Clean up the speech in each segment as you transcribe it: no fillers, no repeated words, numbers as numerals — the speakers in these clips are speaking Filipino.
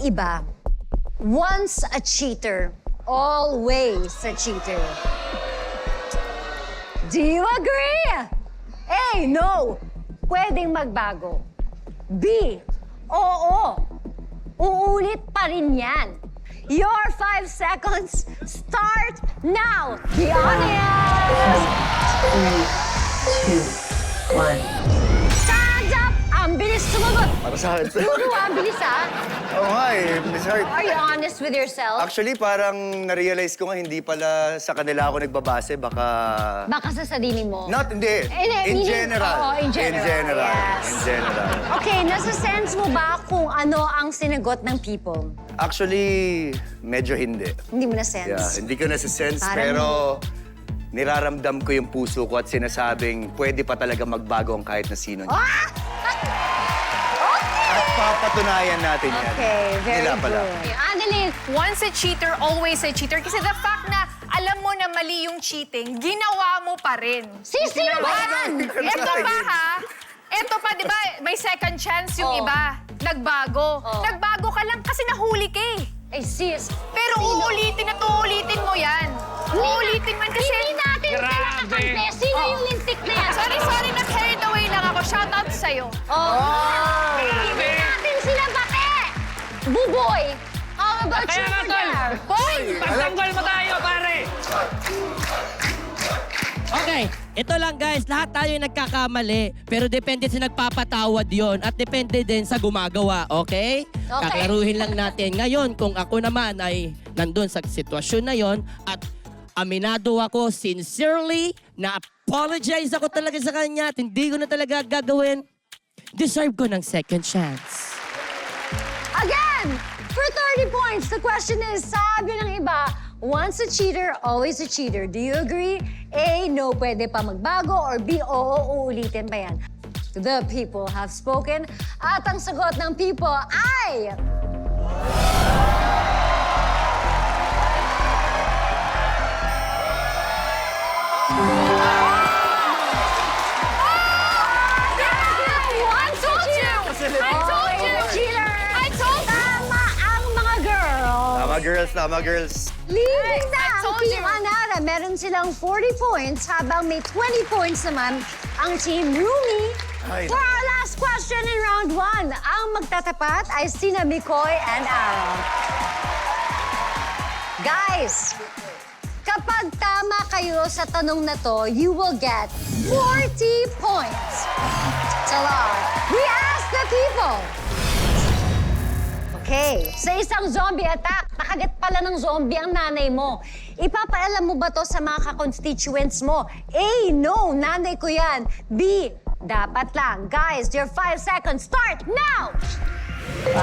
iba, once a cheater, always a cheater. Do you agree? A, no. Pwedeng magbago. B, oo. Uulit pa rin yan. Your 5 seconds start now. Be honest. 3, 2, 1. Stand up! Ang bilis sumagot. Para sa akin. Puro ang bilis, ha? Oo nga eh. Sorry. Are you honest with yourself? Actually, parang na-realize ko nga hindi pala sa kanila ako nagbabase. Baka... Baka sa sarili mo. Hindi. In meaning- general. Oo, in general. Yes. In general. Okay, nasa sense mo ba kung ano ang sinagot ng people? Actually, medyo hindi. Hindi mo na Yeah, sense? hindi ko nasa-sense, Parang- pero niraramdam ko yung puso ko at sinasabing pwede pa talaga magbago ang kahit na sino niya. Ah! At papatunayan natin yan. Okay, very Nila pala. good. Annalyn, Once a cheater, always a cheater. Kasi the fact na alam mo na mali yung cheating, ginawa mo pa rin. sino ba yan? Ito pa ha? Ito pa, di ba, may second chance yung Oh. iba. Nagbago. Oh. Nagbago ka lang kasi nahuli ka eh. Eh, sis. Pero sino? uulitin at uulitin mo yan. Uulitin man kasi... Hindi natin sila kakampi. Sino yung lintik na yan? Sorry, na-carried away lang ako. Shoutout sa'yo. Oh. Hindi natin sila bate. Buboy. How about you, Kaya nga, tol. Fidel? Hoy! Pagtanggol mo tayo, pare! Okay, ito lang guys, lahat tayo nagkakamali, pero depende sa nagpapatawad yon at depende din sa gumagawa, okay? Okay. Kaklaruhin lang natin. Ngayon, kung ako naman ay nandun sa sitwasyon na yon at aminado ako sincerely na apologize ako talaga sa kanya at hindi ko na talaga gagawin, deserve ko ng second chance. Again, for 30 points, the question is, sabi ng iba, once a cheater, always a cheater. Do you agree? A, no, pwede pa magbago. Or B, oo, uulitin pa yan. The people have spoken. At ang sagot ng people ay... I told you! I told you! Cheater! I told you! Tama ang mga girls. Tama girls. Leading na I ang told Team you. Anara. Meron silang 40 points habang may 20 points naman ang Team Rumi. Ay. For our last question in round 1, ang magtatapat ay sina Mikoy and Aaron. Guys, kapag tama kayo sa tanong na to, you will get 40 points. It's a lot. We ask the people. Okay, sa isang zombie attack, nakagat pala ng zombie ang nanay mo. Ipapaalam mo ba to sa mga ka-constituents mo? A, no, nanay ko yan. B, dapat lang. Guys, your 5 seconds start now! 5,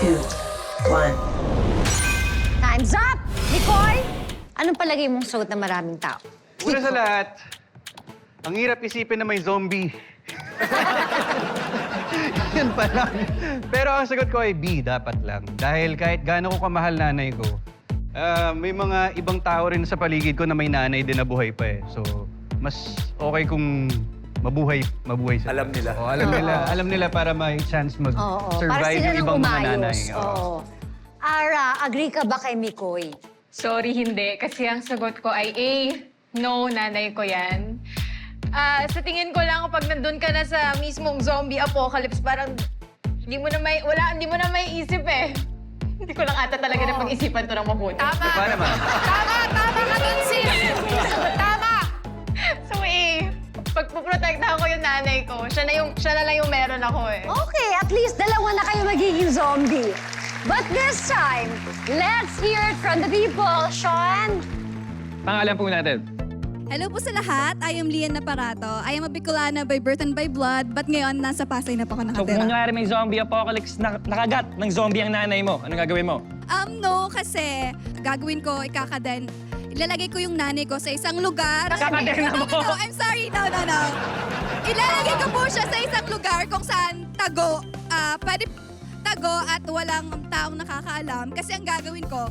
4, 3, 2, 1. Time's up! Nicole, anong palagay mong sagot ng maraming tao? Una sa lahat, ang hirap isipin na may zombie. Yan pa lang. Pero ang sagot ko ay B, dapat lang. Dahil kahit gaano ko kamahal nanay ko, may mga ibang tao rin sa paligid ko na may nanay din na buhay pa eh. So, mas okay kung mabuhay sila. Alam nila. Oo, alam nila para may chance Oo, para mag-survive sila yung nang ibang mga umayos. nanay. Oo. Ara, agree ka ba kay Mikoy? Sorry, hindi. Kasi ang sagot ko ay A, no, nanay ko yan. Sa tingin ko lang, pag nandun ka na sa mismong zombie apocalypse, parang hindi mo na may isip eh. Hindi ko lang ata talaga na pag-isipan to ng mabuti. Tama! Paano naman? Tama ka dun, sis! Tama! So A, pagpuprotektahan ko yung nanay ko, siya na lang yung meron ako eh. Okay, at least dalawa na kayo magiging zombie. But this time, let's hear it from the people. Sean? Pangalan po natin. Hello po sa lahat. I am Lian Naparato. I am a Bicolana by birth and by blood, but ngayon nasa Pasay na po ako So kung nakatira. nangyari may zombie apocalypse, nakagat ng zombie ang nanay mo, anong gagawin mo? No, kasi gagawin ko, ilalagay ko yung nanay ko sa isang lugar. Kakadena mo! No, I'm sorry. No. Ilalagay ko po siya sa isang lugar kung saan tago, pwede tago at walang taong nakakaalam. Kasi ang gagawin ko,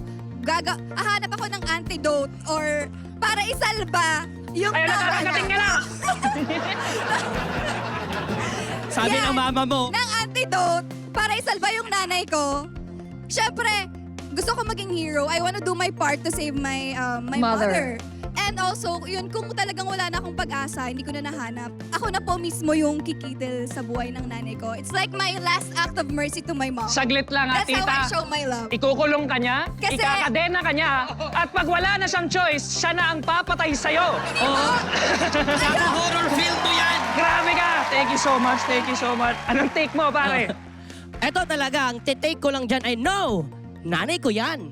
hahanap ako ng antidote or para isalba yung Ayaw na, tao kakagating ka na! Sabi Yan. ng mama mo, ng antidote para isalba yung nanay ko, syempre, gusto ko maging hero. I wanna do my part to save my mother. And also, yun, kung talagang wala na akong pag-asa, hindi ko na nahanap, ako na po mismo yung kikitil sa buhay ng nanay ko. It's like my last act of mercy to my mom. Saglit lang ha, That's how I tita. show my love. Ikukulong ka niya, Kasi- ikakadena ka niya, at pag wala na siyang choice, siya na ang papatay sa'yo. Horror film to yan! Grabe ka! Thank you so much, thank you so much. Anong take mo, pare? Eto talaga, ang titake ko lang dyan ay no! Nanay ko yan!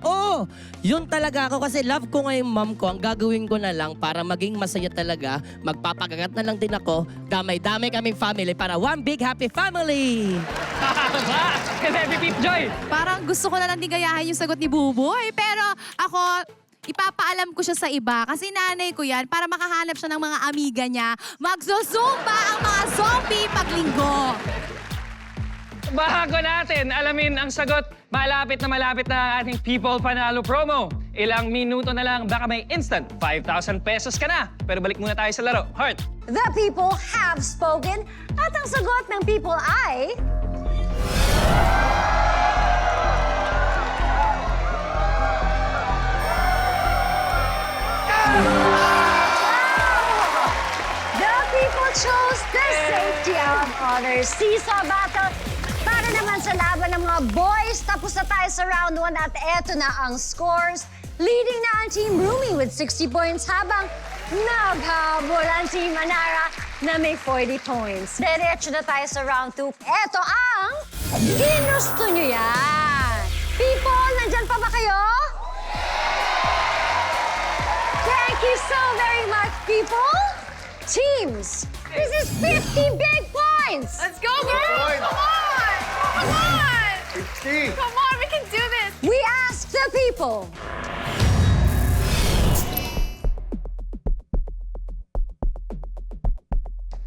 Oo, yun talaga ako kasi love ko nga yung mom ko. Ang gagawin ko na lang para maging masaya talaga, magpapagagat na lang din ako, damay-damay kaming family para one big happy family! Ba? Baby Peep Joy! Parang gusto ko na lang din gayahin yung sagot ni Buboy. Pero ako, ipapaalam ko siya sa iba. Kasi nanay ko yan, para makahanap siya ng mga amiga niya, magsusumba ang mga zombie paglinggo. Bago natin alamin ang sagot, malapit na ang ating People Panalo promo. Ilang minuto na lang, baka may instant 5,000 pesos ka na. Pero balik muna tayo sa laro. Heart! The people have spoken at ang sagot ng people ay... The people chose the safety of others. Seesaw battle para naman sa laban ng mga boys. Tapos na tayo sa round 1 at eto na ang scores. Leading na ang Team Rumi with 60 points habang naghabol ang Team Anara na may 40 points. Diretso na tayo sa round 2. Eto ang ginusto nyo yan. People, nandyan pa ba kayo? Thank you so very much, people. Teams, this is 50 big points. Let's go, girls! Come on! Come on! 50! Come on, we can do this! We ask the people.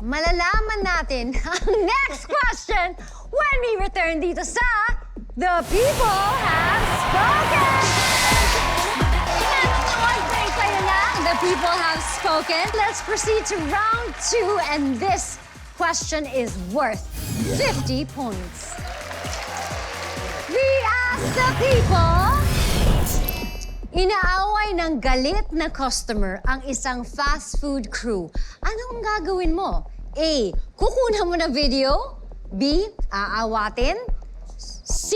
Malalaman natin ang next question when we return dito sa The People Have Spoken! One break tayo na. The People Have Spoken. Let's proceed to round 2 and this question is worth 50 points. We ask the people, inaaway ng galit na customer ang isang fast food crew. Anong gagawin mo? A. Kukunan mo na video. B. Aawatin. C.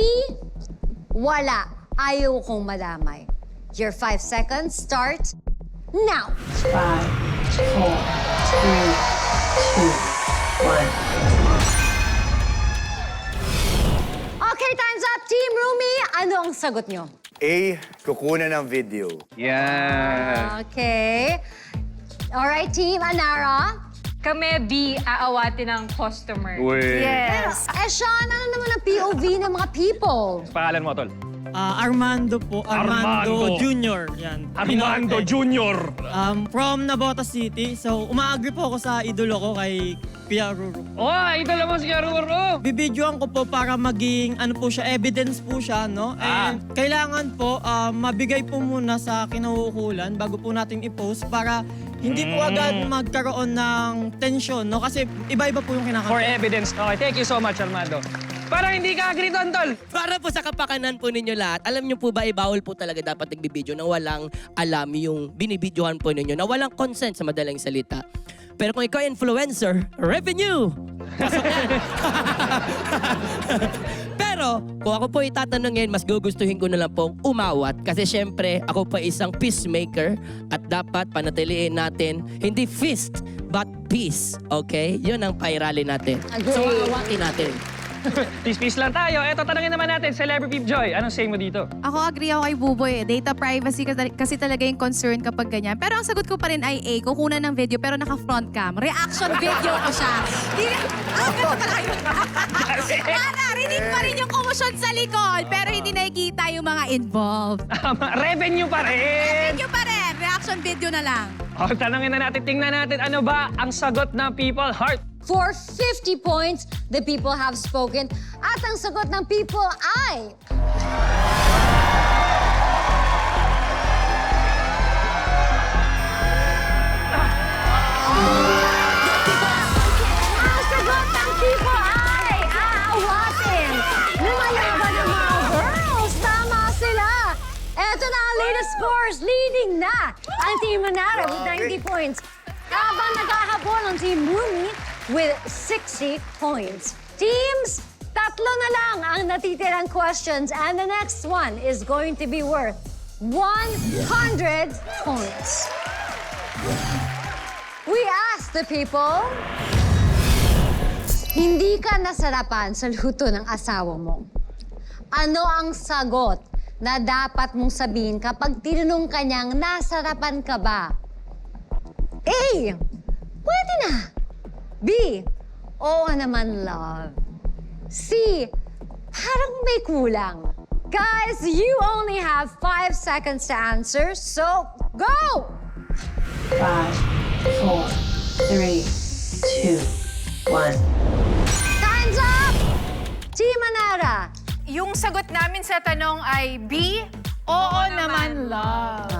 Wala. Ayaw kong madamay. Your 5 seconds start now. 5, 4, 3, 2, 1. Okay, time's up. Team Rumi, ano ang sagot nyo? A, kukunan ng video. Yan. Okay. Alright, Team Anara. Kami, B, aawatin ng customer. Yes. Sean, ano naman ang POV ng mga people? Pangalan mo, Tol? Armando po. Armando. Jr. Yan. Armando Jr. From Navotas City. So, umaagri po ako sa idolo ko kay Kuya Ruru. Oh, idol mo si Ruro. Bibidyoan ko po para maging ano po siya, evidence po siya, no? And kailangan po mabigay po muna sa kinahuhulan bago po natin i-post para hindi po agad magkaroon ng tension, no? Kasi iba-iba po yung For kinakanta. evidence. Okay, thank you so much, Armando. Parang hindi ka agree doon, Tol. Para po sa kapakanan po ninyo lahat, alam niyo po ba, bawal po talaga dapat nagbibideo na walang alam yung binibidyohan po ninyo, na walang consent sa madaling salita. Pero kung ikaw influencer, revenue! Pero kung ako po itatanungin, mas gugustuhin ko na lang pong umawat kasi syempre ako pa isang peacemaker at dapat panatiliin natin hindi fist but peace. Okay? Yun ang pairali natin. So awatin natin. Peace lang tayo. Eto, tanongin naman natin, Celebrity Peep Joy. Anong say mo dito? Ako agree ako kay Buboy. Data privacy kasi talaga yung concern kapag ganyan. Pero ang sagot ko pa rin ay A, kukunan ng video pero naka-front cam. Reaction video ko siya. Ganito pala yun. Para, rinig pa rin yung komosyon sa likod pero hindi nakikita yung mga involved. Revenue pa rin! Video pa rin. Reaction video na lang. O, tanongin na natin, tingnan natin, ano ba ang sagot ng People Heart? For 50 points, the people have spoken. At ang sagot ng people ay... Ang sagot ng people ay... na ang Team Manara with 90 points. Habang naghahabol ang Team Rumi with 60 points. Teams, tatlo na lang ang natitirang questions and the next one is going to be worth 100 points. We asked the people, hindi ka nasarapan sa luto ng asawa mo. Ano ang sagot na dapat mong sabihin kapag tinanong ka niyang nasarapan ka ba? A. Pwede na. B. Oo naman, love. C. Parang may kulang. Guys, you only have 5 seconds to answer, so go! 5, 4, 3, 2, 1. Time's up! Team Manara. Yung sagot namin sa tanong ay B, oo naman, love.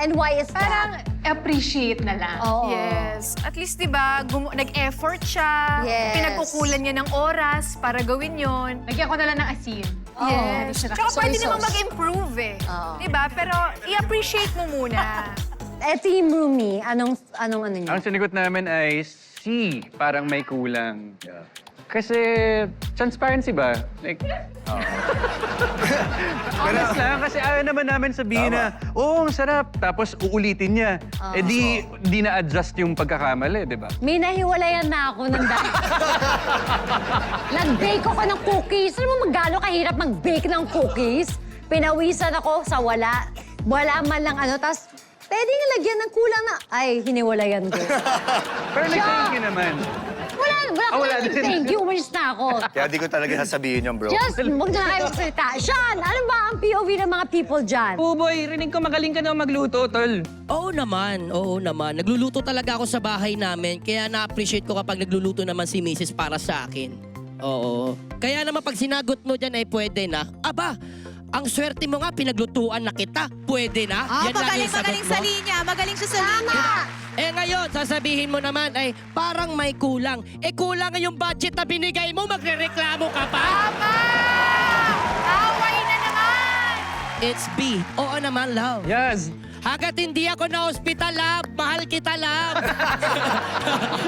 And why is Parang that? appreciate na lang. Oo. Yes. At least, di ba, nag-effort siya. Yes. Pinagkukulan niya ng oras para gawin yon. Lagyan ko na lang ng asin. Yes. Tsaka Soy pwede sauce. naman mag-improve eh. Oo. Di ba? Pero i-appreciate mo muna. Team Rumi, anong ano niyo? Ang sinigot namin ay C, parang may kulang. Kasi transparency ba? Like, honest lang, kasi ayaw naman namin sabihin na, oo, ang sarap, tapos uulitin niya. Eh di na-adjust yung pagkakamali, di ba? May nahiwalayan na ako ng dahil. Nag-bake ako ng cookies. Alam mo magano kahirap mag-bake ng cookies? Pinawisan ako sa wala. Wala man lang ano. Tapos, pwede nga lagyan ng kulang na, ay, hiniwalayan ko. Pero nag-thank you naman. Wala din. thank you. Umalis na ako. Kaya di ko talaga sasabihin yun, bro. Just, huwag na kayo magsalita. Sean, ano ba ang POV ng mga people dyan? Buboy, rinig ko magaling ka na magluto, tol. Oo naman. Nagluluto talaga ako sa bahay namin. Kaya na-appreciate ko kapag nagluluto naman si Mrs. para sa akin. Oo. Kaya naman pag sinagot mo dyan ay pwede na. Aba, ang swerte mo nga, pinaglutuan na kita. Pwede na. Yan lang yung sagot mo. linya. Magaling siya sa Tama! Eh ngayon, sasabihin mo naman ay parang may kulang. Eh kulang yung budget na binigay mo, magrereklamo ka pa? Tama! Away na naman! It's B. Oo naman, love. Yes. Hagat hindi ako na hospital, love. Mahal kita, love.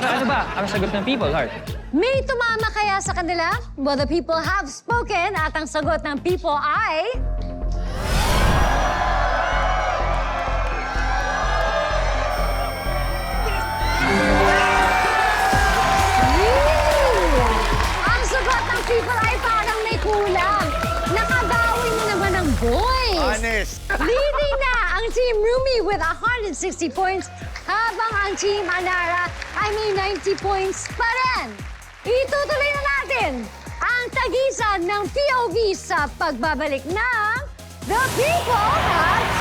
Ano ba ang sagot ng people, Heart? May tumama kaya sa kanila? Well, the people have spoken at ang sagot ng people ay... Ang sagot ng people ay parang may kulang. Nakabawi mo naman ang boys. Honest. Leading na ang Team Rumi with 160 points habang ang Team Anara ay may 90 points pa rin. Itutuloy na natin ang tagisan ng POV sa pagbabalik ng The People Have